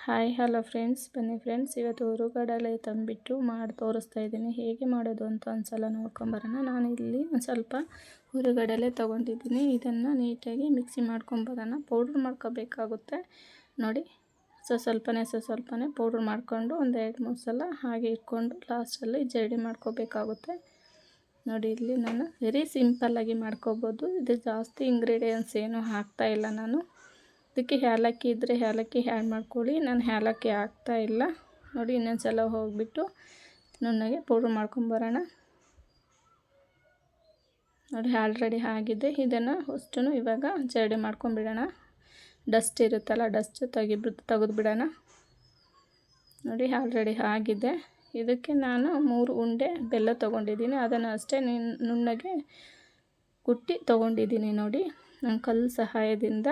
Hi hello friends, ಬನ್ನಿ friends, ಇವತ್ತು ಹುರುಗಡಲೆ ತಂದುಬಿಟ್ಟು ಮಾಡಿ ತೋರಿಸ್ತಾ ಇದ್ದೀನಿ. ಹೇಗೆ ಮಾಡೋದು ಅಂತ ಒಂದು ಸಲ ನೋಡ್ಕೊಂಬರೋಣ. ನಾನು ಇಲ್ಲಿ ಒಂದು ಸ್ವಲ್ಪ ಹುರುಗಡಲೆ ತೊಗೊಂಡಿದ್ದೀನಿ. ಇದನ್ನು ನೀಟಾಗಿ ಮಿಕ್ಸಿ ಮಾಡ್ಕೊಂಬರೋಣ. ಪೌಡ್ರ್ ಮಾಡ್ಕೋಬೇಕಾಗುತ್ತೆ ನೋಡಿ. ಸ್ವಲ್ಪನೇ ಪೌಡ್ರ್ ಮಾಡಿಕೊಂಡು ಒಂದು 2-3 ಸಲ ಹಾಗೆ ಇಟ್ಕೊಂಡು ಲಾಸ್ಟಲ್ಲಿ ಜರಡಿ ಮಾಡ್ಕೋಬೇಕಾಗುತ್ತೆ ನೋಡಿ. ಇಲ್ಲಿ ನಾನು ವೆರಿ ಸಿಂಪಲ್ಲಾಗಿ ಮಾಡ್ಕೋಬೋದು. ಇದು ಜಾಸ್ತಿ ಇಂಗ್ರೀಡಿಯೆಂಟ್ಸ್ ಏನೂ ಹಾಕ್ತಾಯಿಲ್ಲ ನಾನು. ಇದಕ್ಕೆ ಏಲಕ್ಕಿ ಇದ್ದರೆ ಏಲಕ್ಕಿ ಆ್ಯಡ್ ಮಾಡ್ಕೊಳ್ಳಿ. ನಾನು ಏಲಕ್ಕಿ ಹಾಕ್ತಾಯಿಲ್ಲ ನೋಡಿ. ಇನ್ನೊಂದು ಸಲ ಹೋಗಿಬಿಟ್ಟು ನುಣ್ಣಗೆ ಪೌಡ್ರ್ ಮಾಡ್ಕೊಂಬರೋಣ ನೋಡಿ. ಆಲ್ರೆಡಿ ಆಗಿದೆ. ಇದನ್ನು ಅಷ್ಟು ಇವಾಗ ಜರಡಿ ಮಾಡ್ಕೊಂಬಿಡೋಣ. ಡಸ್ಟ್ ಇರುತ್ತಲ್ಲ, ಡಸ್ಟ್ ತೆಗೆದುಬಿಡೋಣ ನೋಡಿ. ಆಲ್ರೆಡಿ ಆಗಿದೆ. ಇದಕ್ಕೆ ನಾನು 3 ಉಂಡೆ ಬೆಲ್ಲ ತೊಗೊಂಡಿದ್ದೀನಿ. ಅದನ್ನು ಅಷ್ಟೇ ನುಣ್ಣಗೆ ಕುಟ್ಟಿ ತೊಗೊಂಡಿದ್ದೀನಿ ನೋಡಿ, ನನ್ನ ಕಲ್ಲು ಸಹಾಯದಿಂದ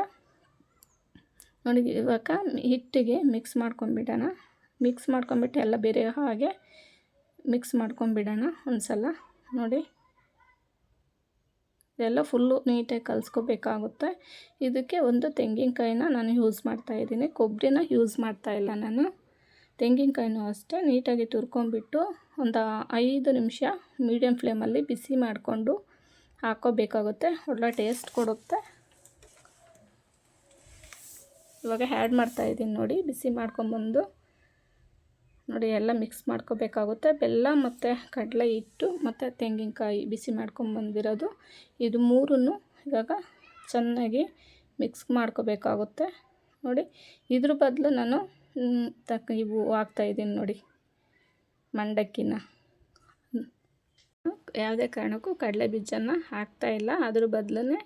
ನೋಡಿ. ಇವಾಗ ಹಿಟ್ಟಿಗೆ ಮಿಕ್ಸ್ ಮಾಡ್ಕೊಂಬಿಡೋಣ. ಮಿಕ್ಸ್ ಮಾಡ್ಕೊಂಬಿಟ್ಟು ಎಲ್ಲ ಬೇರೆ ಹಾಗೆ ಮಿಕ್ಸ್ ಮಾಡ್ಕೊಂಬಿಡೋಣ ಒಂದು ಸಲ ನೋಡಿ. ಇದೆಲ್ಲ ಫುಲ್ಲು ನೀಟಾಗಿ ಕಲಿಸ್ಕೋಬೇಕಾಗುತ್ತೆ. ಇದಕ್ಕೆ ಒಂದು ತೆಂಗಿನಕಾಯಿನ ನಾನು ಯೂಸ್ ಮಾಡ್ತಾಯಿದ್ದೀನಿ, ಕೊಬ್ಬರಿನ ಯೂಸ್ ಮಾಡ್ತಾಯಿಲ್ಲ ನಾನು. ತೆಂಗಿನಕಾಯಿನೂ ಅಷ್ಟೇ ನೀಟಾಗಿ ತುರ್ಕೊಂಬಿಟ್ಟು ಒಂದು 5 ನಿಮಿಷ ಮೀಡಿಯಮ್ ಫ್ಲೇಮಲ್ಲಿ ಬಿಸಿ ಮಾಡಿಕೊಂಡು ಹಾಕ್ಕೋಬೇಕಾಗುತ್ತೆ. ಒಳ್ಳೆ ಟೇಸ್ಟ್ ಕೊಡುತ್ತೆ. ಇವಾಗ ಆ್ಯಡ್ ಮಾಡ್ತಾಯಿದ್ದೀನಿ ನೋಡಿ. ಬಿಸಿ ಮಾಡ್ಕೊಂಬಂದು ನೋಡಿ ಎಲ್ಲ ಮಿಕ್ಸ್ ಮಾಡ್ಕೋಬೇಕಾಗುತ್ತೆ. ಬೆಲ್ಲ ಮತ್ತು ಕಡಲೆ ಹಿಟ್ಟು ಮತ್ತು ತೆಂಗಿನಕಾಯಿ ಬಿಸಿ ಮಾಡ್ಕೊಂಬಂದಿರೋದು, ಇದು 3 ಇವಾಗ ಚೆನ್ನಾಗಿ ಮಿಕ್ಸ್ ಮಾಡ್ಕೋಬೇಕಾಗುತ್ತೆ ನೋಡಿ. ಇದ್ರ ಬದಲು ನಾನು ಇವು ಹಾಕ್ತಾಯಿದ್ದೀನಿ ನೋಡಿ, ಮಂಡಕ್ಕಿನ. ಯಾವುದೇ ಕಾರಣಕ್ಕೂ ಕಡಲೆ ಬೀಜನ ಹಾಕ್ತಾಯಿಲ್ಲ. ಅದ್ರ ಬದಲೇ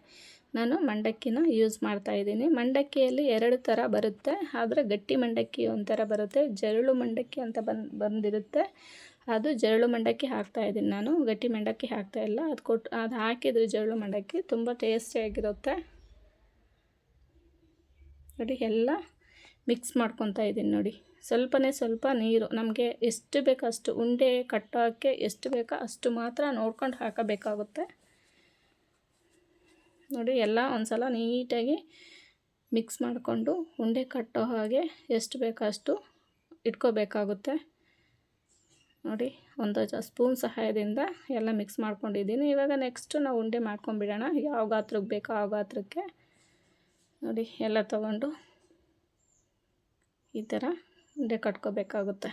ನಾನು ಮಂಡಕ್ಕಿನ ಯೂಸ್ ಮಾಡ್ತಾಯಿದ್ದೀನಿ. ಮಂಡಕ್ಕಿಯಲ್ಲಿ 2 ಥರ ಬರುತ್ತೆ. ಆದರೆ ಗಟ್ಟಿ ಮಂಡಕ್ಕಿ ಒಂಥರ ಬರುತ್ತೆ, ಜರಳು ಮಂಡಕ್ಕಿ ಅಂತ ಬಂದಿರುತ್ತೆ. ಅದು ಜರಳು ಮಂಡಕ್ಕಿ ಹಾಕ್ತಾಯಿದ್ದೀನಿ ನಾನು, ಗಟ್ಟಿ ಮಂಡಕ್ಕಿ ಹಾಕ್ತಾಯಿಲ್ಲ. ಅದು ಹಾಕಿದ್ರೆ ಜರಳು ಮಂಡಕ್ಕಿ ತುಂಬ ಟೇಸ್ಟಿಯಾಗಿರುತ್ತೆ ನೋಡಿ. ಎಲ್ಲ ಮಿಕ್ಸ್ ಮಾಡ್ಕೊತಾ ಇದ್ದೀನಿ ನೋಡಿ. ಸ್ವಲ್ಪ ನೀರು ನಮಗೆ ಎಷ್ಟು ಬೇಕೋ ಅಷ್ಟು, ಉಂಡೆ ಕಟ್ಟೋಕ್ಕೆ ಎಷ್ಟು ಬೇಕೋ ಅಷ್ಟು ಮಾತ್ರ ನೋಡ್ಕೊಂಡು ಹಾಕಬೇಕಾಗುತ್ತೆ ನೋಡಿ. ಎಲ್ಲ ಒಂದು ಸಲ ನೀಟಾಗಿ ಮಿಕ್ಸ್ ಮಾಡಿಕೊಂಡು ಉಂಡೆ ಕಟ್ಟೋ ಹಾಗೆ ಎಷ್ಟು ಬೇಕೋ ಅಷ್ಟು ಇಟ್ಕೋಬೇಕಾಗುತ್ತೆ ನೋಡಿ. ಒಂದು ಸ್ಪೂನ್ ಸಹಾಯದಿಂದ ಎಲ್ಲ ಮಿಕ್ಸ್ ಮಾಡ್ಕೊಂಡಿದ್ದೀನಿ. ಇವಾಗ ನೆಕ್ಸ್ಟು ನಾವು ಉಂಡೆ ಮಾಡ್ಕೊಂಬಿಡೋಣ. ಯಾವ ಗಾತ್ರಕ್ಕೆ ಬೇಕೋ ಆ ಗಾತ್ರಕ್ಕೆ ನೋಡಿ ಎಲ್ಲ ತೊಗೊಂಡು ಈ ಥರ ಉಂಡೆ ಕಟ್ಕೋಬೇಕಾಗುತ್ತೆ.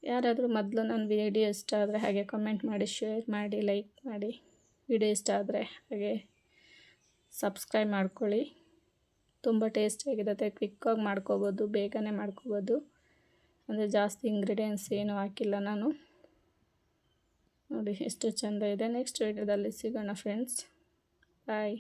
ಯಾರಾದರೂ ಮೊದಲು ನನ್ನ ವಿಡಿಯೋ ಇಷ್ಟ ಆದರೆ ಹಾಗೆ ಕಮೆಂಟ್ ಮಾಡಿ, ಶೇರ್ ಮಾಡಿ, ಲೈಕ್ ಮಾಡಿ. ವಿಡಿಯೋ ಇಷ್ಟ ಆದರೆ ಹಾಗೆ ಸಬ್ಸ್ಕ್ರೈಬ್ ಮಾಡ್ಕೊಳ್ಳಿ. ತುಂಬ ಟೇಸ್ಟಿಯಾಗಿರುತ್ತೆ, ಕ್ವಿಕ್ಕಾಗಿ ಮಾಡ್ಕೋಬೋದು, ಬೇಗನೆ ಮಾಡ್ಕೋಬೋದು. ಅಂದರೆ ಜಾಸ್ತಿ ಇಂಗ್ರೀಡಿಯೆಂಟ್ಸ್ ಏನೂ ಹಾಕಿಲ್ಲ ನಾನು ನೋಡಿ. ಎಷ್ಟು ಚೆಂದ ಇದೆ. ನೆಕ್ಸ್ಟ್ ವಿಡಿಯೋದಲ್ಲಿ ಸಿಗೋಣ ಫ್ರೆಂಡ್ಸ್. ಬಾಯ್.